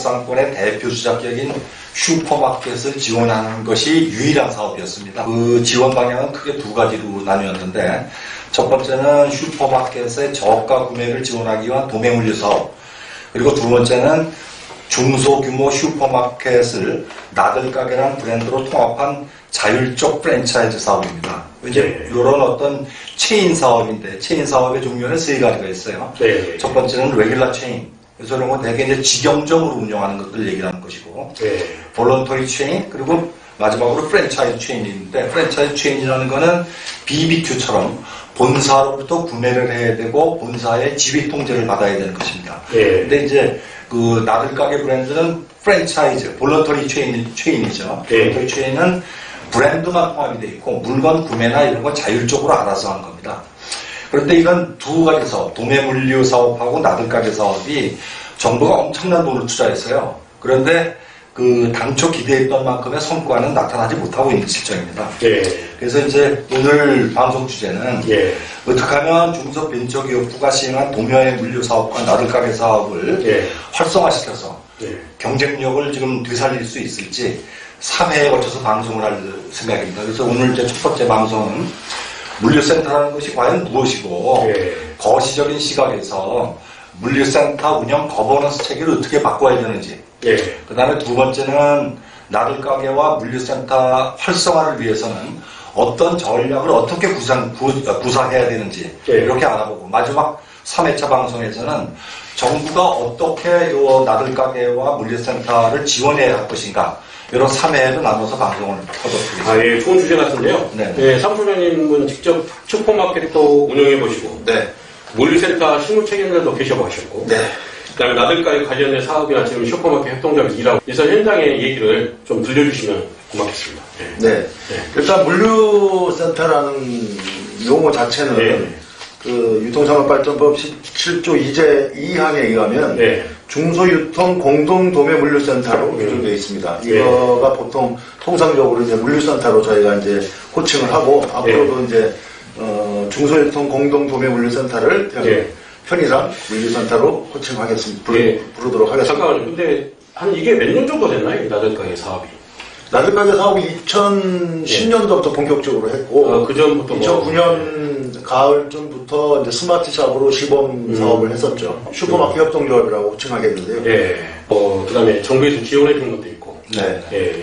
골목상권의 대표 주작격인 슈퍼마켓을 지원하는 것이 유일한 사업이었습니다. 그 지원 방향은 크게 두 가지로 나뉘었는데, 첫 번째는 슈퍼마켓의 저가 구매를 지원하기 위한 도매물류 사업, 그리고 두 번째는 중소규모 슈퍼마켓을 나들가게라는 브랜드로 통합한 자율적 프랜차이즈 사업입니다. 이제 이런 어떤 체인 사업인데, 체인 사업의 종류는 세 가지가 있어요. 첫 번째는 레귤러 체인. 그래서 이런 건 대개 이제 직영적으로 운영하는 것들 얘기하는 것이고, 볼런터리 체인, 그리고 마지막으로 프랜차이즈 체인인데, 프랜차이즈 체인이라는 거는 BBQ처럼 본사로부터 구매를 해야 되고 본사의 지휘 통제를 받아야 되는 것입니다. 근데 이제 그 나들가게 브랜드는 프랜차이즈, 볼런터리 체인이죠. 볼런터리 체인은 브랜드만 포함이 되어 있고 물건 구매나 이런 건 자율적으로 알아서 하는 겁니다. 그런데 이런 두 가지 사업, 도매물류 사업하고 나들가게 사업이 정부가 엄청난 돈을 투자했어요. 그런데 그 당초 기대했던 만큼의 성과는 나타나지 못하고 있는 실정입니다. 그래서 이제 오늘 방송 주제는 어떻게 하면 중소벤처기업부가 시행한 도매물류 사업과 나들가게 사업을 활성화시켜서 경쟁력을 지금 되살릴 수 있을지 3회에 걸쳐서 방송을 할 생각입니다. 그래서 오늘 이제 첫 번째 방송은 물류센터라는 것이 과연 무엇이고 거시적인 시각에서 물류센터 운영 거버넌스 체계를 어떻게 바꿔야 되는지, 그 다음에 두 번째는 나들가게와 물류센터 활성화를 위해서는 어떤 전략을 어떻게 구상해야 되는지 이렇게 알아보고, 마지막 3회차 방송에서는 정부가 어떻게 이 나들가게와 물류센터를 지원해야 할 것인가, 이런 3회로 나눠서 방송을 하도록 하겠습니다. 좋은 주제 같은데요. 사무총장님은 직접 슈퍼마켓도 운영해보시고, 물류센터 실무 책임자도 계셔보셨고, 그다음에 나들가게 관련된 사업이나 지금 슈퍼마켓 협동조합에서 일하고, 그래서 현장의 얘기를 좀 들려주시면 고맙겠습니다. 일단 물류센터라는 용어 자체는 그 유통산업발전법 17조 2항에 의하면 중소유통 공동도매물류센터로 규정되어 있습니다. 이거가 보통 통상적으로 이제 물류센터로 저희가 이제 호칭을 하고, 앞으로도 이제 중소유통 공동도매물류센터를 편의상 물류센터로 호칭하겠습니다. 부르도록 하겠습니다. 잠깐만요. 근데 이게 몇 년 정도 됐나요? 나들가게 사업이? 나들가게 사업이 2010년도부터 본격적으로 했고, 그 전부터 2009년 가을쯤부터 이제 스마트샵으로 시범 사업을 했었죠. 슈퍼마켓 협동조합이라고 호칭하겠는데요. 그 다음에 정부에서 지원해 준 것도 있고,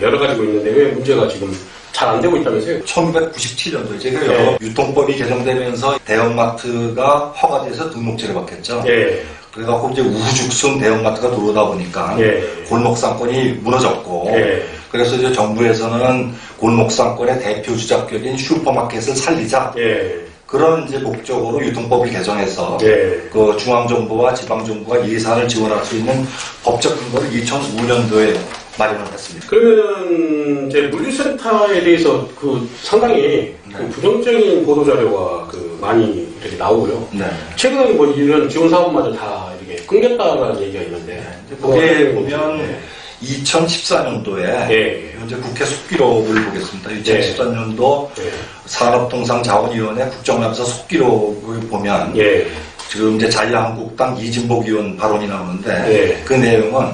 여러 가지가 있는데 왜 문제가 지금 잘 안 되고 있다면서요? 1997년도에 제가 유통법이 개정되면서 대형마트가 허가돼서 등록제를 받겠죠. 그래갖고 이제 우후죽순 대형마트가 들어오다 보니까 골목상권이 무너졌고, 그래서 이제 정부에서는 골목상권의 대표 주작격인 슈퍼마켓을 살리자, 그런 이제 목적으로 유통법을 개정해서 그 중앙정부와 지방정부가 예산을 지원할 수 있는 법적 근거를 2005년도에 마련을 했습니다. 그러면 이제 물류센터에 대해서 그 상당히 그 부정적인 보도 자료가 그 많이 이렇게 나오고요. 최근에 뭐 이런 지원 사업마저 다 이렇게 끊겼다라는 얘기가 있는데, 거기에 보면 2014년도에 현재 국회 속기록을 보겠습니다. 2014년도 산업통상자원위원회 국정감사 속기록을 보면 지금 이제 자유한국당 이진복 의원 발언이 나오는데, 그 내용은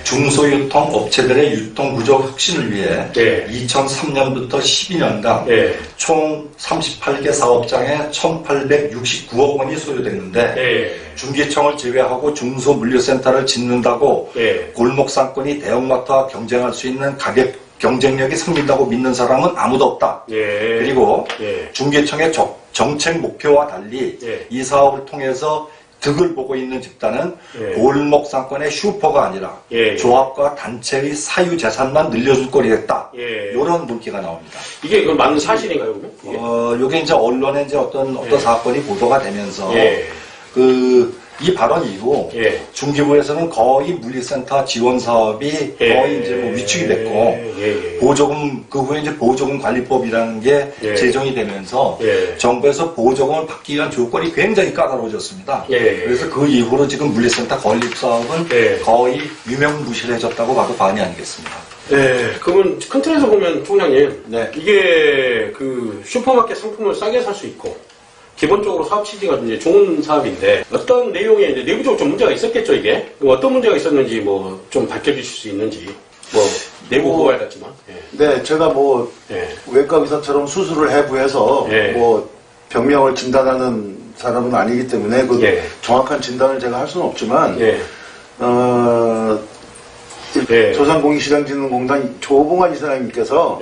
중소유통 업체들의 유통구조 혁신을 위해 2003년부터 12년간 총 38개 사업장에 1,869억 원이 소요됐는데, 중기청을 제외하고 중소물류센터를 짓는다고 골목상권이 대형마트와 경쟁할 수 있는 가격 경쟁력이 생긴다고 믿는 사람은 아무도 없다. 그리고 중기청의 정책 목표와 달리 이 사업을 통해서 득을 보고 있는 집단은 골목상권의 슈퍼가 아니라 조합과 단체의 사유재산만 늘려줄 꼴이 됐다. 이런 문기가 나옵니다. 이게 그럼 맞는 사실인가요, 그러면? 요게 이제 언론에 이제 어떤 사건이 보도가 되면서 이 발언 이후 중기부에서는 거의 물류센터 지원 사업이 거의 이제 뭐 위축이 됐고, 보조금, 그 후에 이제 보조금 관리법이라는 게 제정이 되면서 정부에서 보조금을 받기 위한 조건이 굉장히 까다로워졌습니다. 그래서 그 이후로 지금 물류센터 건립 사업은 거의 유명무실해졌다고 봐도 과언이 아니겠습니다. 그러면 큰 틀에서 보면 총장님, 이게 그 슈퍼마켓 상품을 싸게 살 수 있고, 기본적으로 사업 취지가 이제 좋은 사업인데 어떤 내용에 이제 내부적으로 좀 문제가 있었겠죠 이게 어떤 문제가 있었는지 뭐 좀 밝혀주실 수 있는지 뭐 내부 고발 같지만 네, 제가 뭐 외과 의사처럼 수술을 해부해서 뭐 병명을 진단하는 사람은 아니기 때문에 그 정확한 진단을 제가 할 수는 없지만 조선공익시장진흥공단 조봉환 이사장님께서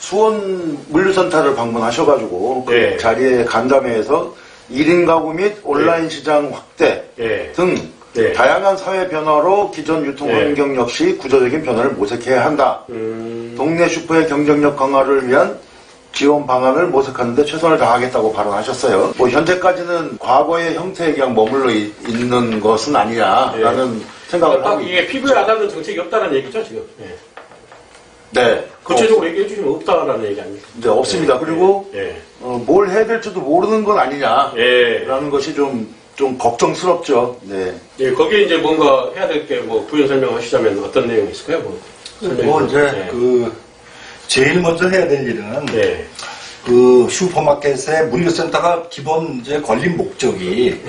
수원 물류센터를 방문하셔가지고 그 자리에 간담회에서 1인 가구 및 온라인 시장 확대 등 다양한 사회 변화로 기존 유통 환경 역시 구조적인 변화를 모색해야 한다. 동네 슈퍼의 경쟁력 강화를 위한 지원 방안을 모색하는 데 최선을 다하겠다고 발언하셨어요. 뭐 현재까지는 과거의 형태에 그냥 머물러 있는 것은 아니냐라는 생각을 하고 이게 피부에 와닿는 정책이 없다는 얘기죠 지금. 네. 구체적으로 얘기해 주시면 없다라는 얘기 아닙니까? 네, 없습니다. 그리고 뭘 해야 될지도 모르는 건 아니냐라는 것이 좀 걱정스럽죠. 네. 거기에 이제 뭔가 해야 될 게 뭐 부연 설명하시자면 어떤 내용이 있을까요? 제일 먼저 해야 될 일은 그 슈퍼마켓의 물류센터가 기본 이제 걸린 목적이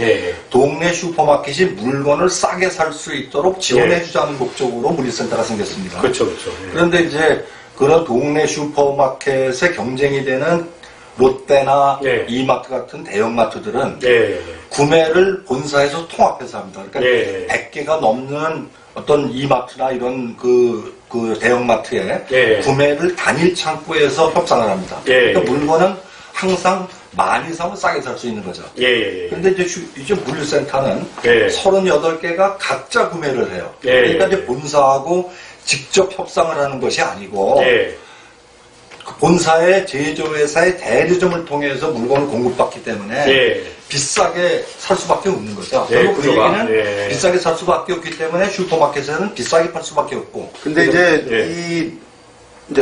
동네 슈퍼마켓이 물건을 싸게 살 수 있도록 지원해주자는 목적으로 물류센터가 생겼습니다. 그렇죠. 그런데 이제 그런 동네 슈퍼마켓에 경쟁이 되는 롯데나 이마트 같은 대형마트들은 구매를 본사에서 통합해서 합니다. 그러니까 100개가 넘는 어떤 이마트나 이런 그 대형마트에 구매를 단일 창구에서 협상을 합니다. 그러니까 물건은 항상 많이 사면 싸게 살 수 있는 거죠. 그런데 이제 물류센터는 38개가 각자 구매를 해요. 그러니까 이제 본사하고 직접 협상을 하는 것이 아니고 그 본사의 제조회사의 대리점을 통해서 물건을 공급받기 때문에 비싸게 살 수밖에 없는 거죠. 그리고 그 얘기는 비싸게 살 수밖에 없기 때문에 슈퍼마켓에는 비싸게 팔 수밖에 없고. 근데 이제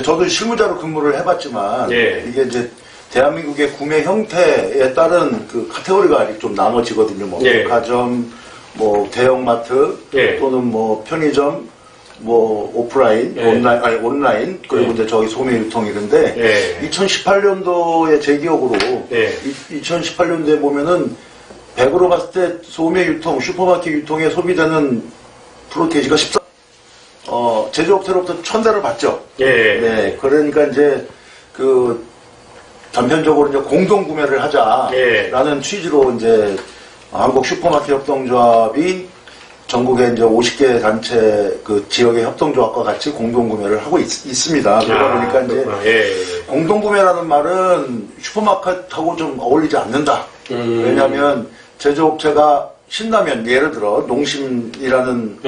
저도 실무자로 근무를 해봤지만 이게 이제 대한민국의 구매 형태에 따른 그 카테고리가 좀 나눠지거든요. 뭐 백화점, 뭐 대형마트 또는 뭐 편의점, 뭐 오프라인, 온라인 그리고 이제 저기 소매 유통 이런데 2018년도에 제 기억으로 2018년도에 보면은 100으로 봤을 때 소매 유통, 슈퍼마켓 유통에 소비되는 프로테이지가 14. 제조업체로부터 1000대를 받죠. 네, 그러니까 이제 그 단편적으로 이제 공동 구매를 하자라는 취지로 이제 한국 슈퍼마켓 협동조합이 전국에 이제 50개 단체 그 지역의 협동조합과 같이 공동구매를 하고 있습니다. 그러다 보니까 이제 공동구매라는 말은 슈퍼마켓하고 좀 어울리지 않는다. 왜냐하면 제조업체가 신라면, 예를 들어 농심이라는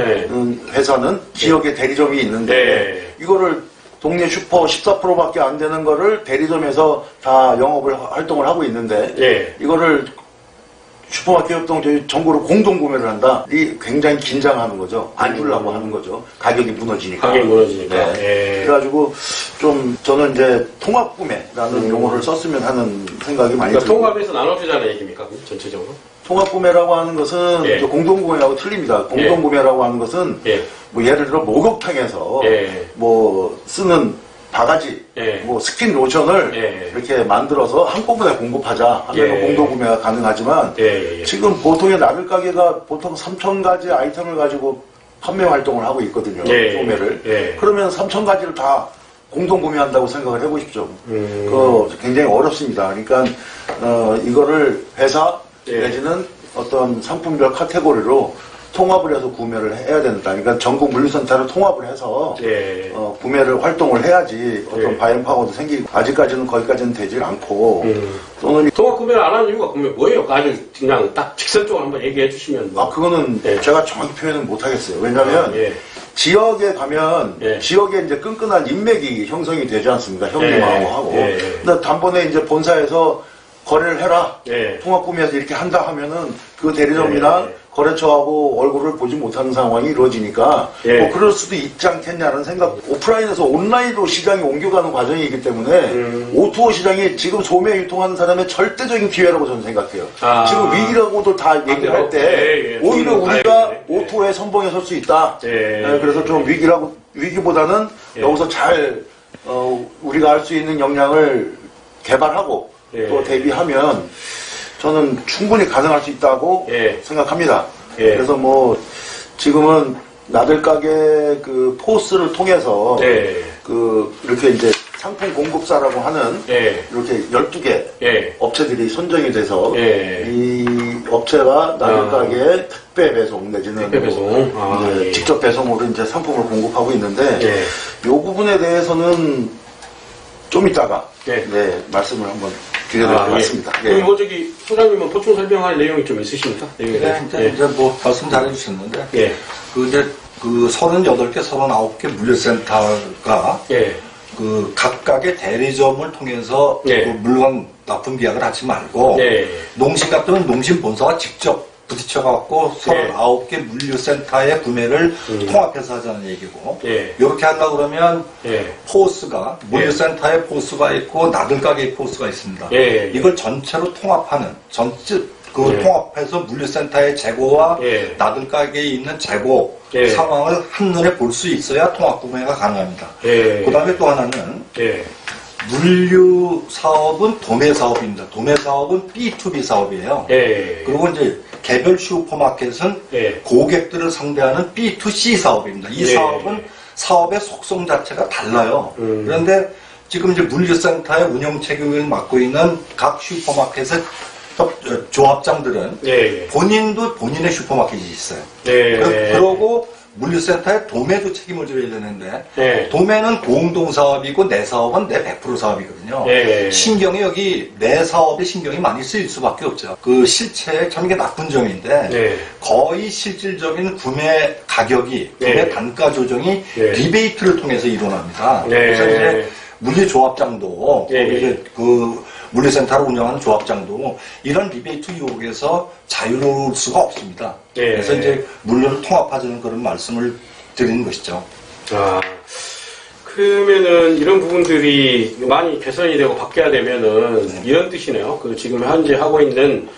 회사는 지역에 대리점이 있는데 이거를 동네 슈퍼 14%밖에 안 되는 거를 대리점에서 다 영업을 활동을 하고 있는데 이거를 슈퍼마켓 협동조합이 전국으로 공동구매를 한다. 이 굉장히 긴장하는 거죠. 안 주려고 하는 거죠. 가격이 무너지니까. 그래가지고 좀 저는 이제 통합구매라는 용어를 썼으면 하는 생각이 많이 들어요. 통합에서 나눠주자는 얘기입니까? 전체적으로? 통합구매라고 하는 것은 공동구매하고 틀립니다. 공동구매라고 하는 것은 뭐 예를 들어 목욕탕에서 뭐 쓰는 바가지, 뭐 스킨 로션을 이렇게 만들어서 한꺼번에 공급하자 하면 공동구매가 가능하지만 지금 보통의 나들 가게가 보통 3,000가지 아이템을 가지고 판매 활동을 하고 있거든요. 소매를. 그러면 3,000가지를 다 공동구매한다고 생각을 해보십시오. 그 굉장히 어렵습니다. 그러니까 이거를 회사 내지는 어떤 상품별 카테고리로 통합을 해서 구매를 해야 된다. 그러니까 전국 물류센터를 통합을 해서 구매를 활동을 해야지 어떤 바이옴파워도 생기고 아직까지는 거기까지는 되질 않고 또는 통합 구매를 안 하는 이유가 그러면 뭐예요? 아주 그냥 딱 직선적으로 한번 얘기해 주시면 그거는 제가 정확히 표현은 못 하겠어요. 왜냐하면 지역에 가면 지역에 이제 끈끈한 인맥이 형성이 되지 않습니까? 형님하고 하고. 근데 단번에 이제 본사에서 거래를 해라. 통합구매해서 이렇게 한다 하면은 그 대리점이나 거래처하고 얼굴을 보지 못하는 상황이 이루어지니까 뭐 그럴 수도 있지 않겠냐는 생각. 오프라인에서 온라인으로 시장이 옮겨가는 과정이기 때문에 O2O 시장이 지금 소매 유통하는 사람의 절대적인 기회라고 저는 생각해요. 지금 위기라고도 다 얘기를 할 때 오히려 우리가 O2O의 선봉에 설 수 있다. 그래서 좀 위기보다는 여기서 잘 우리가 할 수 있는 역량을 개발하고 또 대비하면 저는 충분히 가능할 수 있다고 예. 생각합니다. 예. 그래서 뭐 지금은 나들가게 그 포스를 통해서 예. 그 이렇게 이제 상품 공급사라고 하는 예. 이렇게 12개 예. 업체들이 선정이 돼서 예. 이 업체가 나들가게 택배 배송 내지는 택배 배송. 이제 예. 직접 배송으로 이제 상품을 공급하고 있는데 예. 이 부분에 대해서는 좀 이따가 예. 네, 말씀을 한번 드려야 될 것 같습니다. 예. 그럼 뭐 저기 소장님은 보충 설명할 내용이 좀 있으십니까? 네, 이제 뭐 말씀 잘해주셨는데, 예. 그 이제 그 38개, 39개 물류센터가 예. 그 각각의 대리점을 통해서 예. 그 물건 납품 계약을 하지 말고 예. 농심 같으면 농심 본사와 직접 부딪혀갖고 39개 물류센터의 구매를 통합해서 하자는 얘기고 예. 이렇게 한다 그러면 예. 포스가 물류센터에 포스가 있고 나들가게 포스가 있습니다. 예. 이걸 전체로 통합하는 전체 그 예. 통합해서 물류센터의 재고와 예. 나들가게에 있는 재고 예. 상황을 한눈에 볼 수 있어야 통합 구매가 가능합니다. 예. 그 다음에 또 하나는 예. 물류 사업은 도매 사업입니다. 도매 사업은 B2B 사업이에요. 예. 그리고 이제 개별 슈퍼마켓은 예. 고객들을 상대하는 B2C 사업입니다. 이 예. 사업은 사업의 속성 자체가 달라요. 그런데 지금 이제 물류센터의 운영 책임을 맡고 있는 각 슈퍼마켓의 조합장들은 예. 본인도 본인의 슈퍼마켓이 있어요. 예. 그러고 물류센터의 도매도 책임을 져야 되는데 예. 도매는 공동사업이고 내 사업은 내 100% 사업이거든요. 예. 신경이 여기 내 사업에 신경이 많이 쓰일 수밖에 없죠. 그 실체 참 이게 나쁜 점인데 예. 거의 실질적인 구매 가격이 구매 예. 단가 조정이 예. 리베이트를 통해서 일어납니다. 예. 그래서 이제 물류조합장도 예. 이제 그 물류센터를 운영하는 조합장도 이런 리베이트 유혹에서 자유로울 수가 없습니다. 예. 그래서 이제 물류를 통합하자는 그런 말씀을 드리는 것이죠. 아, 그러면은 이런 부분들이 많이 개선이 되고 바뀌어야 되면은 이런 뜻이네요. 그 지금 현재 하고 있는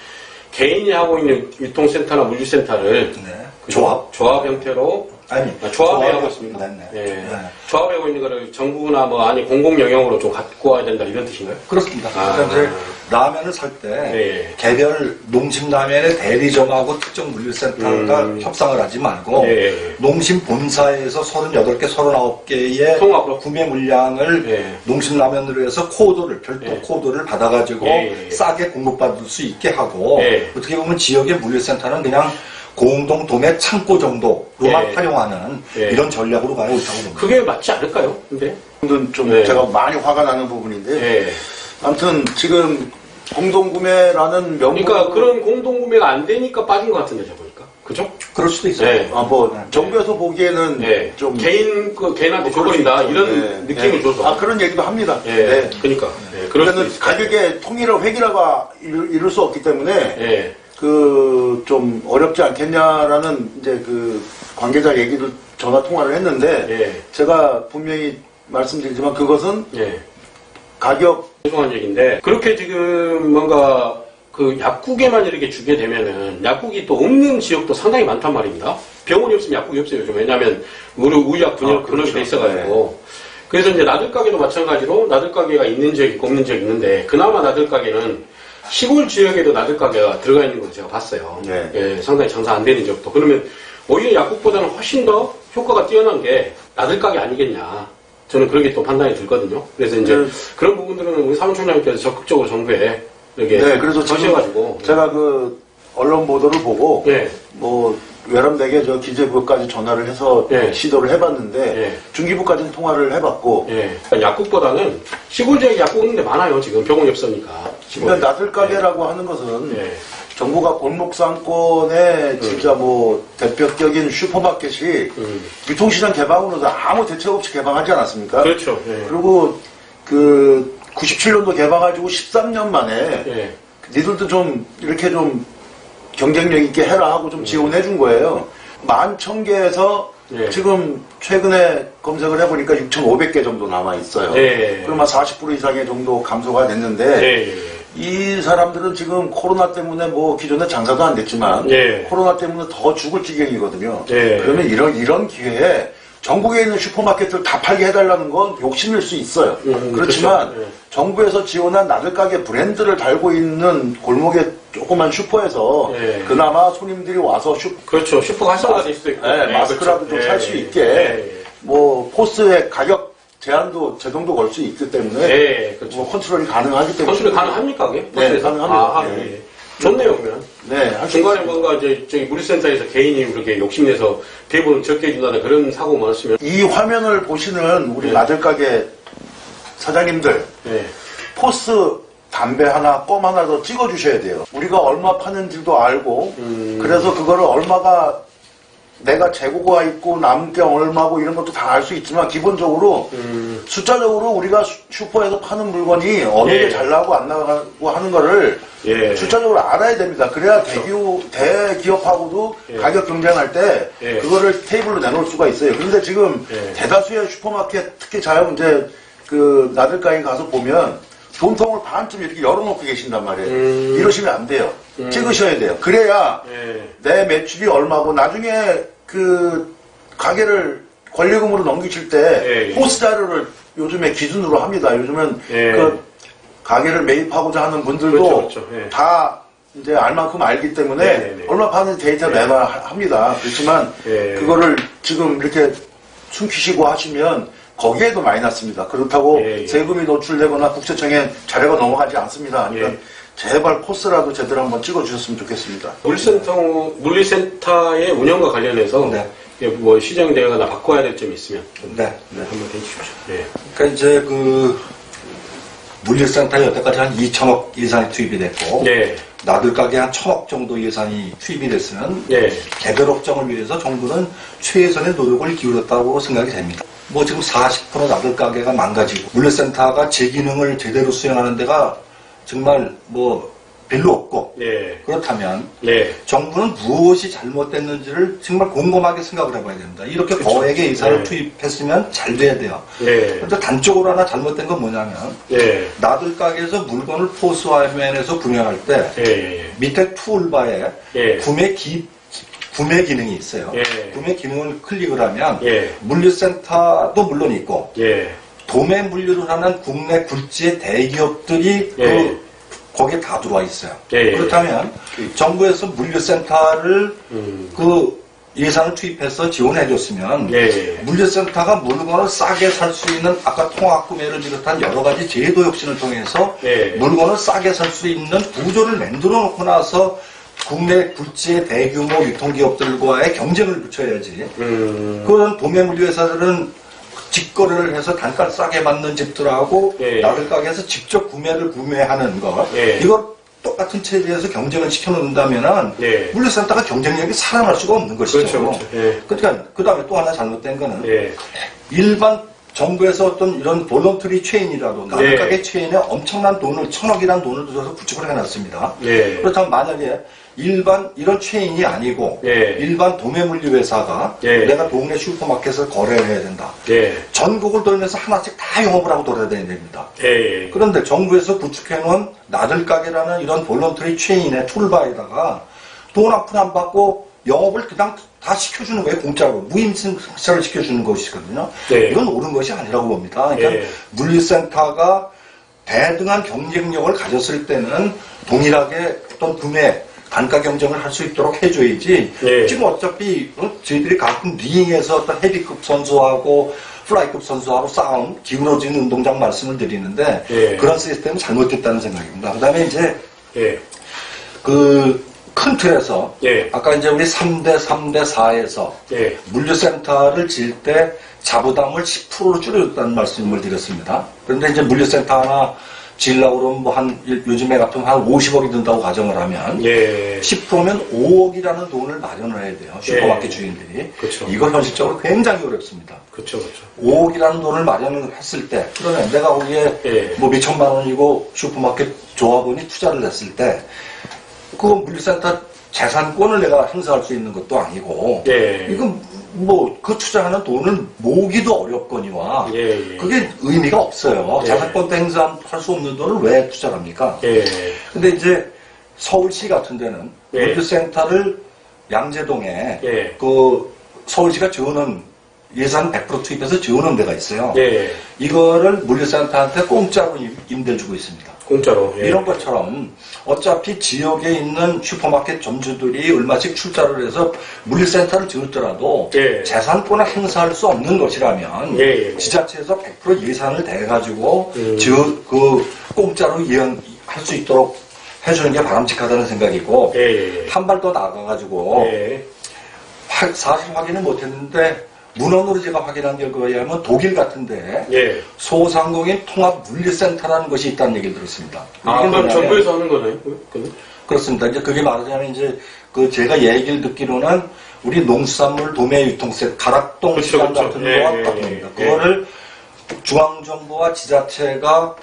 개인이 하고 있는 유통센터나 물류센터를 네. 그죠? 조합 형태로 아니, 조합에 하고 있습니다. 네, 네. 예. 네. 조합에 하고 있는 거를 정부나 뭐 아니 공공 영역으로 좀 갖고 와야 된다 이런 뜻인가요? 그렇습니다. 아. 그러니까 이제 라면을 살 때 네. 개별 농심 라면의 대리점하고 특정 물류센터가 협상을 하지 말고 예. 농심 본사에서 38개, 39개의 통합으로? 구매 물량을 예. 농심 라면으로 해서 코드를 별도 예. 코드를 받아가지고 예. 싸게 공급받을 수 있게 하고 예. 어떻게 보면 지역의 물류센터는 그냥 공동 도매 창고 정도로만 예. 활용하는 예. 이런 전략으로 가고 있다고 봅니다. 그게 맞지 않을까요? 근데 좀 네. 제가 많이 화가 나는 부분인데 예. 아무튼 지금 공동구매라는 명분 그러니까 그런 공동구매가 안 되니까 빠진 것 같은데 제가 보니까 그죠? 그럴 수도 있어요. 네. 정부에서 보기에는 네. 좀 개인한테 그럴 줘버린다 수 있죠. 이런 네. 느낌을 네. 줘서 그런 얘기도 합니다. 예. 네. 그러니까 그럴 수도 그러니까 있을 가격의 통일을 획일화가 이룰 수 없기 때문에 예. 그 좀 어렵지 않겠냐라는 이제 그 관계자 얘기도 전화 통화를 했는데 예. 제가 분명히 말씀드리지만 그것은 예. 가격 죄송한 얘기인데 그렇게 지금 뭔가 그 약국에만 이렇게 주게 되면은 약국이 또 없는 지역도 상당히 많단 말입니다. 병원이 없으면 약국이 없어요. 요즘. 왜냐하면 의약 분업이 그렇죠. 돼 있어가지고. 그래서 이제 나들가게도 마찬가지로 나들가게가 있는 지역이 있고 없는 지역이 있는데 그나마 나들가게는 시골 지역에도 나들가게가 들어가 있는 걸 제가 봤어요. 네. 예, 상당히 장사 안 되는 지역도. 그러면 오히려 약국보다는 훨씬 더 효과가 뛰어난 게 나들가게 아니겠냐. 저는 그렇게 또 판단이 들거든요. 그래서 이제 그런 부분들은 우리 사무총장님께서 적극적으로 정부에 이렇게 네, 그래서 하셔가지고 제가 그 언론 보도를 보고 예. 뭐 외람되게 저 기재부까지 전화를 해서 예. 시도를 해봤는데 예. 중기부까지는 통화를 해봤고 예. 그러니까 약국보다는 시골 지역에 약국 없는데 많아요. 지금 병원이 없으니까. 그러니까 나들가게라고 하는 것은 예. 정부가 골목상권에 진짜 뭐 대표적인 슈퍼마켓이 유통시장 개방으로도 아무 대책 없이 개방하지 않았습니까? 그렇죠. 예. 그리고 그 97년도 개방해가지고 13년 만에 예. 니들도 좀 이렇게 좀 경쟁력 있게 해라 하고 좀 지원해 준 거예요. 11,000개에서 예. 지금 최근에 검색을 해보니까 6,500개 정도 남아 있어요. 예. 그럼 한 40% 이상의 정도 감소가 됐는데 예. 이 사람들은 지금 코로나 때문에 뭐 기존에 장사도 안 됐지만 예. 코로나 때문에 더 죽을 지경이거든요. 예. 그러면 이런 기회에 전국에 있는 슈퍼마켓을 다 팔게 해달라는 건 욕심일 수 있어요. 그렇지만 그렇죠. 정부에서 지원한 나들가게 브랜드를 달고 있는 골목의 조그만 슈퍼에서 그나마 손님들이 와서 그렇죠. 슈퍼 활성화가 될 수도 있고. 마스크라도 좀 살 수 있게 뭐 포스의 가격 제한도 제동도 걸 수 있기 때문에 그렇죠. 뭐 컨트롤이 가능하기 때문에 컨트롤 가능합니까 그게? 네, 가능합니다. 좋네요 그러면. 네, 중간에 뭔가 이제 저기 물류센터에서 개인이 그렇게 욕심내서 대부분 적게 해준다는 그런 사고 많았으면 이 화면을 보시는 우리 나들가게 사장님들 포스 담배 하나, 껌 하나 더 찍어주셔야 돼요. 우리가 얼마 파는지도 알고 그래서 그거를 얼마가 내가 재고가 있고 남은 게 얼마고 이런 것도 다 알 수 있지만 기본적으로 숫자적으로 우리가 슈퍼에서 파는 물건이 어느 게 잘 나가고 안 나가고 하는 거를 숫자적으로 알아야 됩니다. 그래야 대기업하고도 가격 경쟁할 때 그거를 테이블로 내놓을 수가 있어요. 그런데 지금 대다수의 슈퍼마켓 특히 이제 그 나들가에 가서 보면 돈통을 반쯤 이렇게 열어놓고 계신단 말이에요. 이러시면 안 돼요. 찍으셔야 돼요. 그래야 내 매출이 얼마고 나중에 그 가게를 권리금으로 넘기실 때 포스 자료를 요즘에 기준으로 합니다. 요즘은 그 가게를 매입하고자 하는 분들도 다 이제 알만큼 알기 때문에 얼마 파는 데이터 내놔야 합니다. 그렇지만 그거를 지금 이렇게 숨기시고 하시면 거기에도 많이 났습니다. 그렇다고 세금이 노출되거나 국세청에 자료가 넘어가지 않습니다. 그러니까 제발 포스라도 제대로 한번 찍어주셨으면 좋겠습니다. 물류센터의 운영과 관련해서 뭐 시정 대응하나 바꿔야 될 점이 있으면 한번 해주십시오. 그러니까 이제 그 물류센터에 여태까지 한 2천억 예산이 투입이 됐고 나들가게 한 1,000억 정도 예산이 투입이 됐으면 개별 업종을 위해서 정부는 최선의 노력을 기울였다고 생각이 됩니다. 뭐 지금 40% 나들가게가 망가지고 물류센터가 제 기능을 제대로 수행하는 데가 정말 뭐 별로 없고 그렇다면 정부는 무엇이 잘못됐는지를 정말 곰곰하게 생각을 해봐야 됩니다. 이렇게 거액의 예산을 투입했으면 잘 돼야 돼요. 그런데 단적으로 하나 잘못된 건 뭐냐면 나들가게에서 물건을 포스 화면에서 구매할 때 밑에 툴바에 구매 기능이 있어요. 구매 기능을 클릭을 하면 물류센터도 물론 있고 도매 물류를 하는 국내 굴지의 대기업들이 거기에 다 들어와 있어요. 그렇다면 정부에서 물류센터를 그 예산을 투입해서 지원해 줬으면 물류센터가 물건을 싸게 살 수 있는 아까 통합구매를 비롯한 여러 가지 제도 혁신을 통해서 물건을 싸게 살 수 있는 구조를 만들어 놓고 나서 국내 굴지의 대규모 유통기업들과의 경쟁을 붙여야지. 그런 도매물류회사들은 직거래를 해서 단가를 싸게 받는 집들하고 나들가게에서 직접 구매하는 거 이걸 똑같은 체제에서 경쟁을 시켜놓는다면은 물류센터가 경쟁력이 살아날 수가 없는 것이죠. 그러니까 그 다음에 또 하나 잘못된 거는 일반 정부에서 어떤 이런 볼런터리 체인이라도 나들가게 체인에 엄청난 돈을 1,000억이라는 돈을 들여서 구축을 해놨습니다. 그렇다면 만약에 일반 이런 체인이 아니고 일반 도매물류 회사가 내가 동네 슈퍼마켓에서 거래를 해야 된다. 전국을 돌면서 하나씩 다 영업을 하고 돌아다녀야 됩니다. 그런데 정부에서 구축해놓은 나들가게라는 이런 볼런터리 체인의 툴바에다가 돈 한 푼 안 받고 영업을 그냥 다 시켜주는 거예요. 공짜로. 무임승차를 시켜주는 것이거든요. 이건 옳은 것이 아니라고 봅니다. 그러니까 물류센터가 대등한 경쟁력을 가졌을 때는 동일하게 어떤 구매 단가 경쟁을 할 수 있도록 해줘야지. 지금 어차피 저희들이 가끔 링에서 어떤 헤비급 선수하고 플라이급 선수하고 싸움, 기울어진 운동장 말씀을 드리는데 그런 시스템은 잘못됐다는 생각입니다. 그 다음에 이제 그 큰 틀에서 아까 이제 우리 3대 4에서 물류센터를 지을 때 자부담을 10%로 줄여줬다는 말씀을 드렸습니다. 그런데 이제 물류센터 하나 지으려고 그러면 뭐 요즘에 같으면 한 50억이 든다고 가정을 하면 10%면 5억이라는 돈을 마련을 해야 돼요. 슈퍼마켓 주인들이. 이거 현실적으로 굉장히 어렵습니다. 5억이라는 돈을 마련을 했을 때 그러면 내가 거기에 뭐 몇천만 원이고 슈퍼마켓 조합원이 투자를 했을 때 그 물류센터 재산권을 내가 행사할 수 있는 것도 아니고 이건 뭐 그 투자하는 돈을 모으기도 어렵거니와 그게 의미가 없어요. 재산권도 행사할 수 없는 돈을 왜 투자를 합니까? 근데 이제 서울시 같은 데는 물류센터를 양재동에 그 서울시가 지원은 예산 100% 투입해서 지원한 데가 있어요. 예. 이거를 물류센터한테 공짜로 임대를 주고 있습니다. 공짜로. 예. 이런 것처럼 어차피 지역에 있는 슈퍼마켓 점주들이 얼마씩 출자를 해서 물류센터를 지었더라도 예. 재산권을 행사할 수 없는 것이라면 예. 지자체에서 100% 예산을 대가지고 공짜로 이용할 수 있도록 해주는 게 바람직하다는 생각이고 예. 한 발 더 나가가지고 예. 사실 확인을 못했는데 문헌으로 제가 확인한 결과에 의하면 독일 같은데 예. 소상공인 통합 물류센터라는 것이 있다는 얘기를 들었습니다. 아, 이게 그럼 뭐냐면 정부에서 하는 거네요? 그렇습니다. 이제 그게 말하자면 이제 그 제가 얘기를 듣기로는 우리 농수산물 도매 유통세 가락동 그렇죠, 시장 그렇죠. 같은 거와 예, 같은 예, 겁니다. 예. 그거를 중앙정부와 지자체가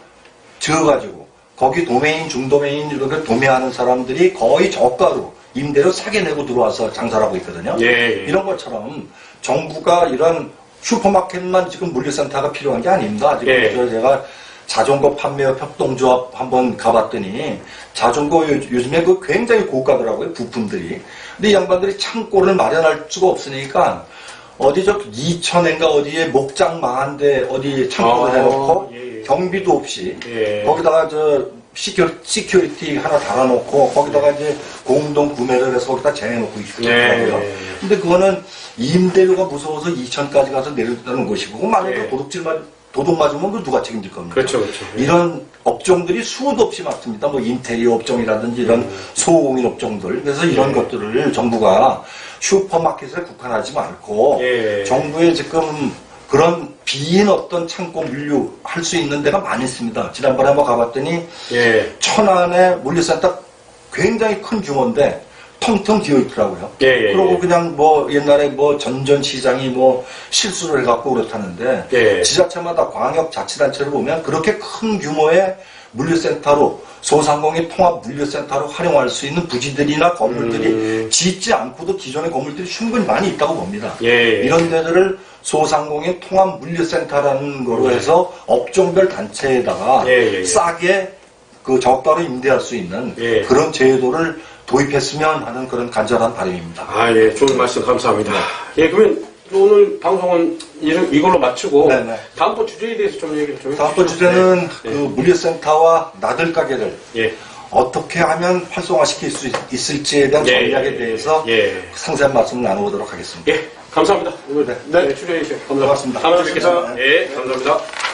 지어가지고 거기 도매인, 중도매인 이렇게 도매하는 사람들이 거의 저가로 임대료 싸게 내고 들어와서 장사를 하고 있거든요. 예. 이런 것처럼 정부가 이런 슈퍼마켓만 지금 물류센터가 필요한 게 아닙니다. 지금 예. 제가 자전거 판매업 협동조합 한번 가봤더니 자전거 요즘에 그 굉장히 고가더라고요, 부품들이. 근데 이 양반들이 창고를 마련할 수가 없으니까 어디 저 이천엔가 어디에 목장 망한데 어디 창고를 해놓고 예. 경비도 없이 예. 거기다가 저 시큐리티 하나 달아놓고 거기다가 이제 공동 구매를 해서 거기다 재해놓고 있더라고요. 예. 근데 그거는 임대료가 무서워서 2천까지 가서 내렸다는 것이고 만약에 예. 도둑 맞으면 그 누가 책임질 겁니까? 그렇죠, 그렇죠. 예. 이런 업종들이 수도 없이 많습니다. 뭐 인테리어 업종이라든지 이런 소공인 업종들. 그래서 이런 것들을 정부가 슈퍼마켓에 국한하지 말고 예. 정부에 지금 그런 빈 어떤 창고 물류할 수 있는 데가 많이 있습니다. 지난번에 한번 가봤더니 예. 천안에 물류센터 굉장히 큰 규모인데 텅텅 비어 있더라고요. 예, 예, 그리고 예. 그냥 뭐 옛날에 뭐 전전시장이 뭐 실수를 해갖고 그렇다는데 예. 지자체마다 광역자치단체를 보면 그렇게 큰 규모의 물류센터로 소상공인 통합 물류센터로 활용할 수 있는 부지들이나 건물들이 짓지 않고도 기존의 건물들이 충분히 많이 있다고 봅니다. 예, 예. 이런 데들을 소상공인 통합 물류센터라는 거로 해서 업종별 단체에다가 예, 예. 싸게 그 저가로 임대할 수 있는 예. 그런 제도를 도입했으면 하는 그런 간절한 바람입니다. 아, 예. 좋은 말씀 감사합니다. 예, 그러면 오늘 방송은 이걸로 마치고 네네. 다음번 주제에 대해서 좀 얘기를 좀 다음번 해주시죠. 주제는 네. 그 물류센터와 나들 가게를 예. 어떻게 하면 활성화시킬 수 있을지에 대한 예, 전략에 예, 대해서 예. 상세한 말씀을 나눠보도록 하겠습니다. 예. 감사합니다. 오늘 네. 출연해 주셔서 고맙습니다. 다음에 뵙겠습니다. 고맙습니다. 예. 감사합니다.